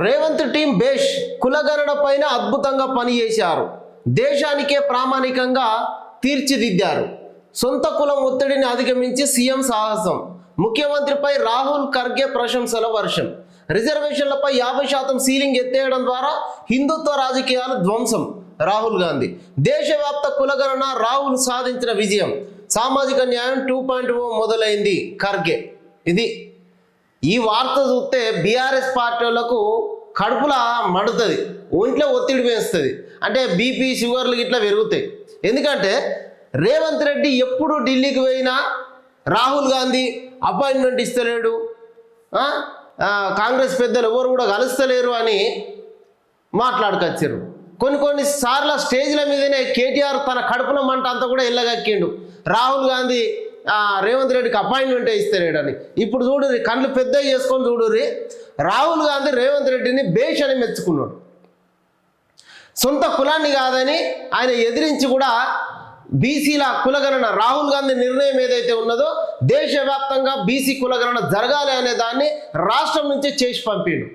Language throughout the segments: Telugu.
రేవంత్ టీం బేష్ కులగణన పైన అద్భుతంగా పనిచేశారు. దేశానికే ప్రామాణికంగా తీర్చిదిద్దారు. సొంత కులం ఒత్తిడిని అధిగమించి సీఎం సాహసం. ముఖ్యమంత్రిపై రాహుల్ ఖర్గే ప్రశంసల వర్షం. రిజర్వేషన్లపై 50% సీలింగ్ ఎత్తేయడం ద్వారా హిందుత్వ రాజకీయాలు ధ్వంసం. రాహుల్ గాంధీ దేశవ్యాప్త కులగణన రాహుల్ సాధించిన విజయం. సామాజిక న్యాయం 2.0 మొదలైంది. ఖర్గే. ఇది ఈ వార్త చూస్తే బీఆర్ఎస్ పార్టీలకు కడుపులా మండుతుంది, ఒంట్లో ఒత్తిడి పెంచుతుంది. అంటే బీపీ షుగర్లు ఇట్లా పెరుగుతాయి. ఎందుకంటే రేవంత్ రెడ్డి ఎప్పుడు ఢిల్లీకి పోయినా రాహుల్ గాంధీ అపాయింట్మెంట్ ఇస్తలేడు, కాంగ్రెస్ పెద్దలు ఎవరు కూడా కలుస్తలేరు అని మాట్లాడుకొచ్చారు. కొన్ని సార్లు స్టేజ్ల మీదనే కేటీఆర్ తన కడుపున మంట అంతా కూడా ఎల్లగక్కిండు. రాహుల్ గాంధీ రేవంత్ రెడ్డికి అపాయింట్మెంటే ఇస్తలేడని. ఇప్పుడు చూడుర్రి, కళ్ళు పెద్ద చేసుకొని చూడుర్రి, రాహుల్ గాంధీ రేవంత్ రెడ్డిని బేష్ అని మెచ్చుకున్నాడు. సొంత కులాన్ని కాదని ఆయన ఎదిరించి కూడా బీసీల కులగణన, రాహుల్ గాంధీ నిర్ణయం ఏదైతే ఉన్నదో దేశవ్యాప్తంగా బీసీ కులగణన జరగాలి అనే దాన్ని రాష్ట్రం నుంచి చేసి పంపిండు.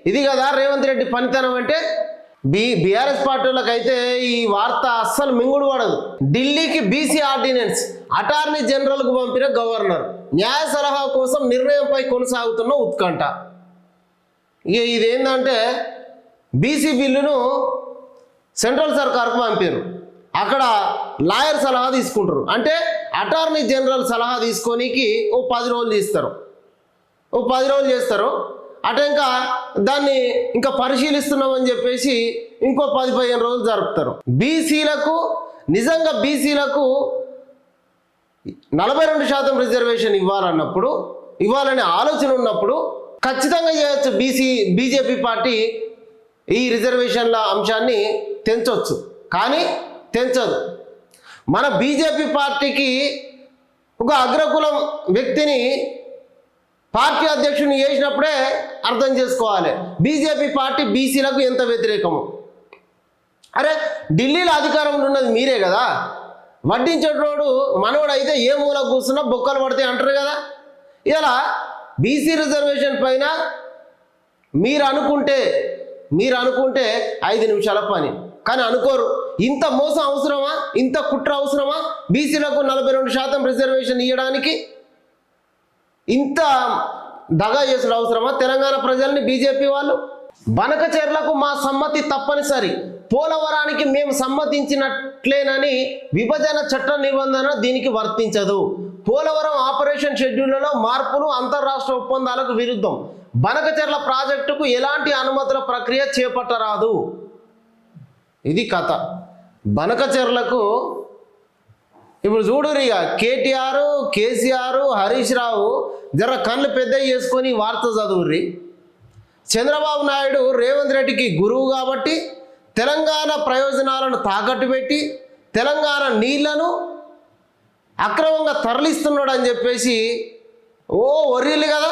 ఇది కదా రేవంత్ రెడ్డి పనితనం అంటే. బీఆర్ఎస్ పార్టీలకైతే ఈ వార్త అస్సలు మింగుడు పడదు. ఢిల్లీకి బీసీ ఆర్డినెన్స్, అటార్నీ జనరల్కు పంపిన గవర్నర్, న్యాయ సలహా కోసం నిర్ణయంపై కొనసాగుతున్న ఉత్కంఠ. ఇదేంటంటే బీసీ బిల్లును సెంట్రల్ సర్కార్కు పంపారు. అక్కడ లాయర్ సలహా తీసుకుంటారు. అంటే అటార్నీ జనరల్ సలహా తీసుకోనికి 10 రోజులు తీస్తారు, 10 రోజులు చేస్తారు. అటు ఇంకా దాన్ని ఇంకా పరిశీలిస్తున్నామని చెప్పేసి ఇంకో 10-15 రోజులు జరుపుతారు. బీసీలకు నిజంగా బీసీలకు 42% రిజర్వేషన్ ఇవ్వాలనే ఆలోచన ఉన్నప్పుడు ఖచ్చితంగా చేయొచ్చు. బీజేపీ పార్టీ ఈ రిజర్వేషన్ల అంశాన్ని తెంచవచ్చు, కానీ తెంచదు. మన బీజేపీ పార్టీకి ఒక అగ్రకులం వ్యక్తిని పార్టీ అధ్యక్షుని చేసినప్పుడే అర్థం చేసుకోవాలి బీజేపీ పార్టీ బీసీలకు ఎంత వ్యతిరేకము. అరే ఢిల్లీలో అధికారంలో ఉన్నది మీరే కదా, వడ్డించేటోడు మనోడు అయితే ఏ మూల కూర్చున్నా బొక్కలు పడతాయి అంటారు కదా. ఇలా బీసీ రిజర్వేషన్ పైన మీరు అనుకుంటే 5 నిమిషాల పని, కానీ అనుకోరు. ఇంత మోసం అవసరమా, ఇంత కుట్ర అవసరమా? బీసీలకు 42% రిజర్వేషన్ ఇవ్వడానికి ఇంత దగా చేసుడు అవసరమా తెలంగాణ ప్రజల్ని బీజేపీ వాళ్ళు? బనకచెర్లకు మా సమ్మతి తప్పనిసరి, పోలవరానికి మేము సమ్మతించినట్లేనని విభజన చట్ట నిబంధన దీనికి వర్తించదు. పోలవరం ఆపరేషన్ షెడ్యూళ్లలో మార్పులు అంతర్రాష్ట్ర ఒప్పందాలకు విరుద్ధం. బనకచెర్ల ప్రాజెక్టుకు ఎలాంటి అనుమతుల ప్రక్రియ చేపట్టరాదు. ఇది కథ. బనకచెర్లకు ఇప్పుడు చూడురిగా కేటీఆర్, కేసీఆర్, హరీష్ రావు జర కళ్ళు పెద్ద చేసుకొని వార్త చదువుర్రి. చంద్రబాబు నాయుడు రేవంత్ రెడ్డికి గురువు కాబట్టి తెలంగాణ ప్రయోజనాలను తాకట్టు పెట్టి తెలంగాణ నీళ్లను అక్రమంగా తరలిస్తున్నాడు అని చెప్పేసి ఒర్రిల్లు కదా.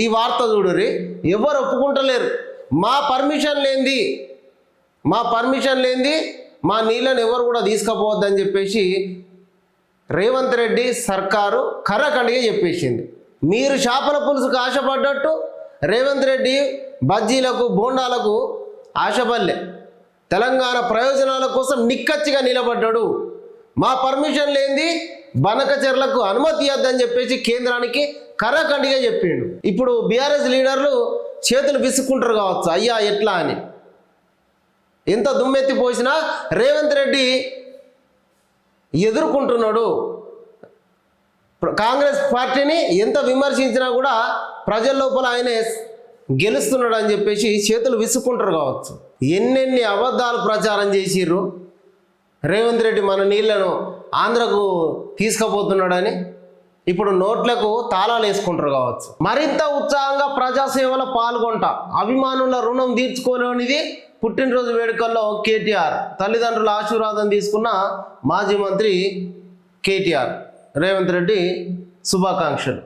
ఈ వార్త చూడుర్రి, ఎవరు ఒప్పుకుంటలేరు. మా పర్మిషన్ లేనిది మా నీళ్ళని ఎవరు కూడా తీసుకుపోవద్దని చెప్పేసి రేవంత్ రెడ్డి సర్కారు కర్రకండిగా చెప్పేసింది. మీరు చేపల పులుసుకు ఆశపడ్డట్టు రేవంత్ రెడ్డి బజ్జీలకు, బోండాలకు ఆశపడలే. తెలంగాణ ప్రయోజనాల కోసం నిక్కచ్చిగా నిలబడ్డాడు. మా పర్మిషన్ లేనిది బనకచెర్లకు అనుమతి ఇవ్వద్దని చెప్పేసి కేంద్రానికి కర్రకండిగా చెప్పిండు. ఇప్పుడు బీఆర్ఎస్ లీడర్లు చేతులు విసుక్కుంటారు కావచ్చు, అయ్యా ఎట్లా అని. ఎంత దుమ్మెత్తి పోసినా రేవంత్ రెడ్డి ఎదుర్కొంటున్నాడు. కాంగ్రెస్ పార్టీని ఎంత విమర్శించినా కూడా ప్రజల లోపల ఆయన గెలుస్తున్నాడు అని చెప్పేసి చేతులు విసుక్కుంటారు కావచ్చు. ఎన్నెన్ని అబద్ధాలు ప్రచారం చేసిర్రు. రేవంత్ రెడ్డి మన నీళ్లను ఆంధ్రకు తీసుకుపోతున్నాడని ఇప్పుడు నోట్లకు తాళాలు వేసుకుంటారు కావచ్చు. మరింత ఉత్సాహంగా ప్రజాసేవలో పాల్గొంటా, అభిమానుల రుణం తీర్చుకోలేనిది పుట్టినరోజు వేడుకల్లో కేటీఆర్. తల్లిదండ్రుల ఆశీర్వాదం తీసుకున్న మాజీ మంత్రి కేటీఆర్. రేవంత్ రెడ్డి శుభాకాంక్షలు.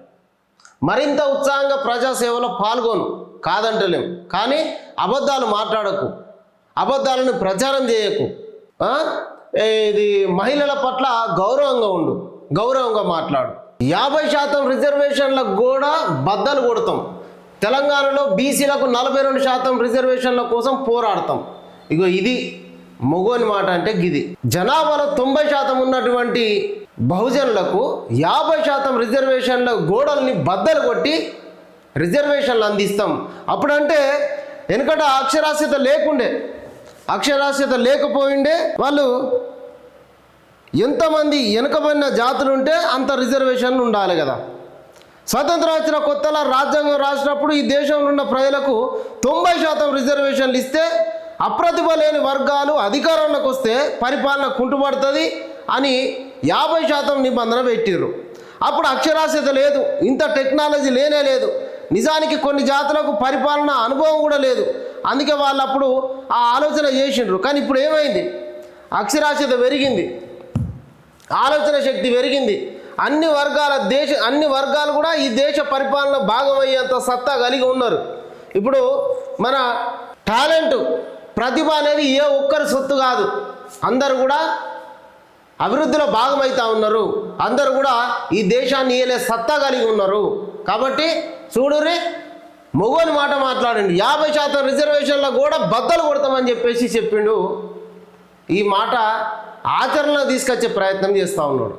మరింత ఉత్సాహంగా ప్రజాసేవలో పాల్గొను కాదంటలేం, కానీ అబద్ధాలు మాట్లాడకు, అబద్ధాలను ప్రచారం చేయకు. ఇది మహిళల పట్ల గౌరవంగా మాట్లాడు. 50% రిజర్వేషన్లకు కూడా బద్దలు కొడతాం. తెలంగాణలో బీసీలకు 42% రిజర్వేషన్ల కోసం పోరాడతాం. ఇగో ఇది మొగోని మాట అంటే గిది. జనాభాలో 90% ఉన్నటువంటి బహుజనులకు 50% రిజర్వేషన్ల గోడల్ని బద్దలు కొట్టి రిజర్వేషన్లు అందిస్తాం. అప్పుడంటే వెనకట అక్షరాస్యత లేకపోయిండే వాళ్ళు ఎంతమంది వెనుకబడిన జాతులు ఉంటే అంత రిజర్వేషన్లు ఉండాలి కదా. స్వతంత్రం వచ్చిన కొత్తలో రాజ్యాంగం రాసినప్పుడు ఈ దేశంలో ఉన్న ప్రజలకు 90% రిజర్వేషన్లు ఇస్తే అప్రతిభ లేని వర్గాలు అధికారంలోకి వస్తే పరిపాలన కుంటుపడుతుంది అని 50% నిబంధన పెట్టిర్రు. అప్పుడు అక్షరాస్యత లేదు, ఇంత టెక్నాలజీ లేనే లేదు. నిజానికి కొన్ని జాతులకు పరిపాలన అనుభవం కూడా లేదు. అందుకే వాళ్ళు అప్పుడు ఆ ఆలోచన చేసిండ్రు. కానీ ఇప్పుడు ఏమైంది? అక్షరాస్యత పెరిగింది, ఆలోచన శక్తి పెరిగింది. అన్ని వర్గాలు కూడా ఈ దేశ పరిపాలన భాగమయ్యేంత సత్తా కలిగి ఉన్నారు. ఇప్పుడు మన టాలెంట్, ప్రతిభ అనేది ఏ ఒక్కరి సొత్తు కాదు. అందరూ కూడా అభివృద్ధిలో భాగమవుతా ఉన్నారు. అందరూ కూడా ఈ దేశాన్ని ఏలే సత్తా కలిగి ఉన్నారు. కాబట్టి చూడుర్రి, మొగోని మాట మాట్లాడండి. 50% రిజర్వేషన్లో కూడా బద్దలు కొడతామని చెప్పేసి చెప్పిండు. ఈ మాట ఆచరణలో తీసుకొచ్చే ప్రయత్నం చేస్తూ ఉన్నాడు.